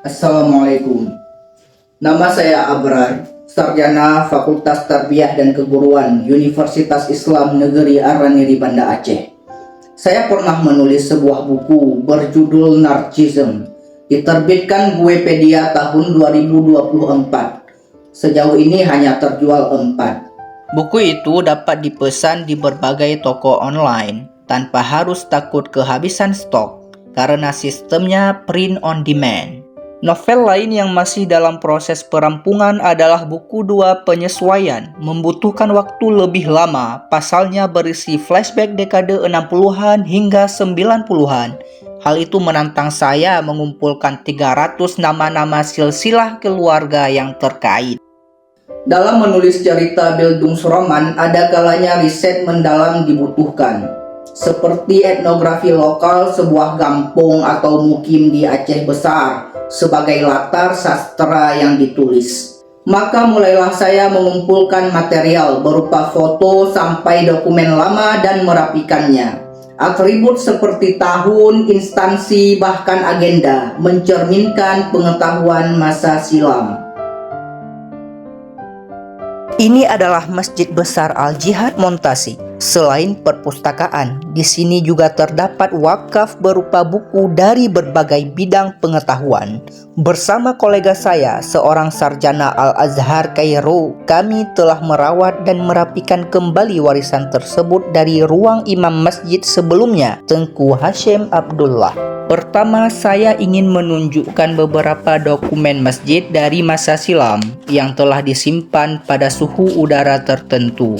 Assalamualaikum. Nama saya Abrar, sarjana Fakultas Tarbiyah dan Keguruan Universitas Islam Negeri Araniri Banda Aceh. Saya pernah menulis sebuah buku berjudul Narcissism, diterbitkan Guepedia tahun 2024. Sejauh ini hanya terjual 4. Buku itu dapat dipesan di berbagai toko online tanpa harus takut kehabisan stok karena sistemnya print on demand. Novel lain yang masih dalam proses perampungan adalah buku 2 Penyesuaian, membutuhkan waktu lebih lama, pasalnya berisi flashback dekade 60-an hingga 90-an. Hal itu menantang saya mengumpulkan 300 nama-nama silsilah keluarga yang terkait. Dalam menulis cerita Bildungsroman, ada kalanya riset mendalam dibutuhkan, seperti etnografi lokal sebuah kampung atau mukim di Aceh Besar sebagai latar sastra yang ditulis. Maka mulailah saya mengumpulkan material berupa foto sampai dokumen lama dan merapikannya. Atribut seperti tahun, instansi, bahkan agenda mencerminkan pengetahuan masa silam. Ini adalah Masjid Besar Al-Jihad Montasi. Selain perpustakaan, di sini juga terdapat wakaf berupa buku dari berbagai bidang pengetahuan. Bersama kolega saya, seorang sarjana Al-Azhar Kairo, kami telah merawat dan merapikan kembali warisan tersebut dari ruang imam masjid sebelumnya, Tengku Hashim Abdullah. Pertama, saya ingin menunjukkan beberapa dokumen masjid dari masa silam yang telah disimpan pada suhu udara tertentu.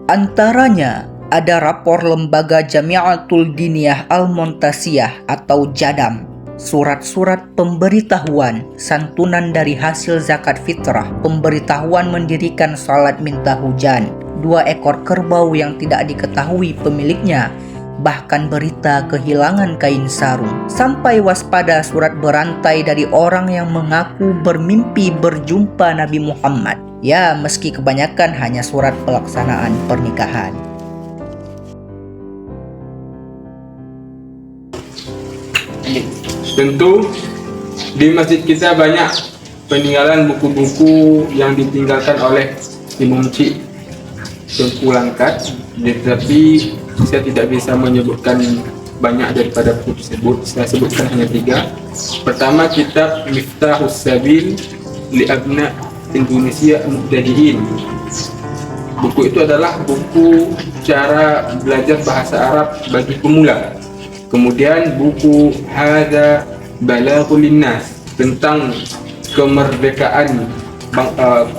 Antaranya, ada rapor Lembaga Jamiatul Diniyah Al-Montasiyah atau JADAM, surat-surat pemberitahuan, santunan dari hasil zakat fitrah, pemberitahuan mendirikan salat minta hujan, 2 ekor kerbau yang tidak diketahui pemiliknya, bahkan berita kehilangan kain sarung, sampai waspada surat berantai dari orang yang mengaku bermimpi berjumpa Nabi Muhammad. Ya, meski kebanyakan hanya surat pelaksanaan pernikahan. Tentu di masjid kita banyak peninggalan buku-buku yang ditinggalkan oleh Imam Cik Tengku Langkat, tetapi saya tidak bisa menyebutkan banyak daripada buku tersebut. Saya sebutkan hanya 3. Pertama, kitab Miftahus Sabil li Abna Indonesia Mubtadiin. Buku itu adalah buku cara belajar bahasa Arab bagi pemula. Kemudian buku Hada Balaghul Linnas tentang kemerdekaan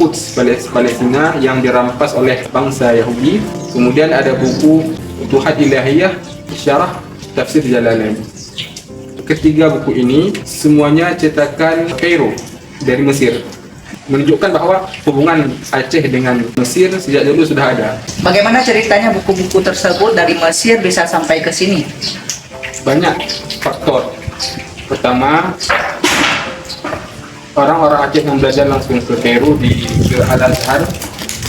Quds Palestina yang dirampas oleh bangsa Yahudi. Kemudian ada buku Futuhat Ilahiyah Syarah Tafsir Jalalain. Ketiga buku ini semuanya cetakan Kairo dari Mesir, menunjukkan bahwa hubungan Aceh dengan Mesir sejak dulu sudah ada. Bagaimana ceritanya buku-buku tersebut dari Mesir bisa sampai ke sini? Banyak faktor. Pertama, orang-orang Aceh yang belajar langsung ke Kairo ke Al-Azhar,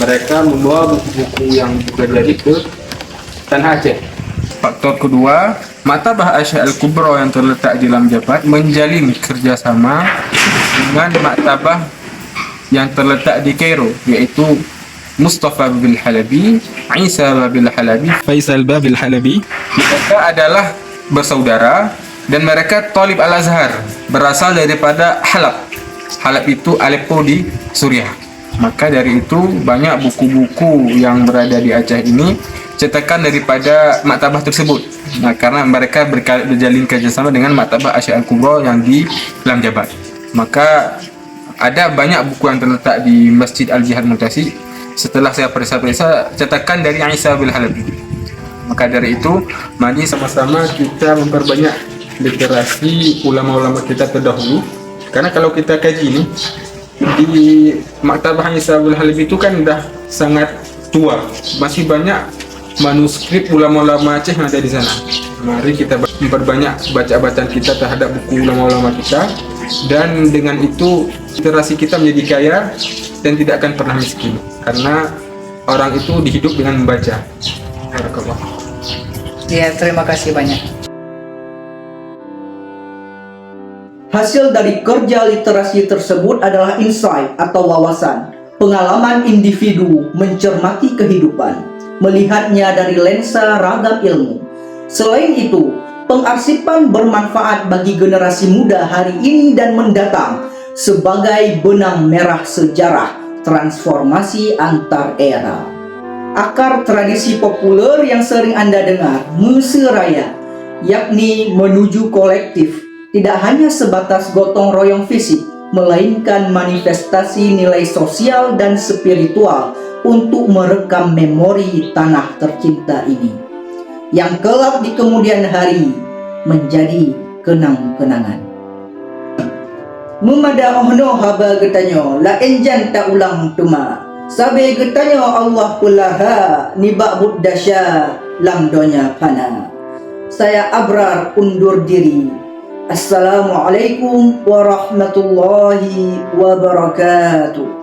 mereka membawa buku-buku yang dipelajari ke tanah Aceh. Faktor kedua, Maktabah Aceh Al-Kubra yang terletak di Lamjabat menjalin kerjasama dengan maktabah yang terletak di Kairo, yaitu Mustafa Babil Halabi, Isa Babil Halabi, Faisal Babil Halabi. Mereka adalah bersaudara dan mereka Talib Al-Azhar, berasal daripada Halab. Halab itu Aleppo di Suriah. Maka dari itu banyak buku-buku yang berada di Aceh ini cetakan daripada maktabah tersebut. Nah, karena mereka berjalin kerjasama dengan Maktabah Aceh Al-Kubra yang di Lamjabat. Maka ada banyak buku yang terletak di Masjid Al-Jihad Montasi. Setelah saya periksa-periksa, cetakan dari Isa Bil Halabi. Maka dari itu, mari sama-sama kita memperbanyak literasi ulama-ulama kita terdahulu. Karena kalau kita kaji ini, di Maktabah Isa Bil Halabi itu kan dah sangat tua. Masih banyak manuskrip ulama-ulama Aceh yang ada di sana. Mari kita memperbanyak baca-bacaan kita terhadap buku ulama-ulama kita, dan dengan itu literasi kita menjadi kaya dan tidak akan pernah miskin, karena orang itu dihidup dengan membaca. Barakallah. Ya, terima kasih banyak. Hasil dari kerja literasi tersebut adalah insight atau wawasan, pengalaman individu mencermati kehidupan, melihatnya dari lensa ragam ilmu. Selain itu, pengarsipan bermanfaat bagi generasi muda hari ini dan mendatang sebagai benang merah sejarah transformasi antar era. Akar tradisi populer yang sering Anda dengar, Meseraya, yakni menuju kolektif, tidak hanya sebatas gotong royong fisik, melainkan manifestasi nilai sosial dan spiritual untuk merekam memori tanah tercinta ini, yang kelak di kemudian hari menjadi kenang-kenangan. Memada ohno haba getanyo la enjan tak ulang tuma sabe getanyo Allah pulaha nibak buddasya lam donya pana. Saya Abrar undur diri. Assalamualaikum warahmatullahi wabarakatuh.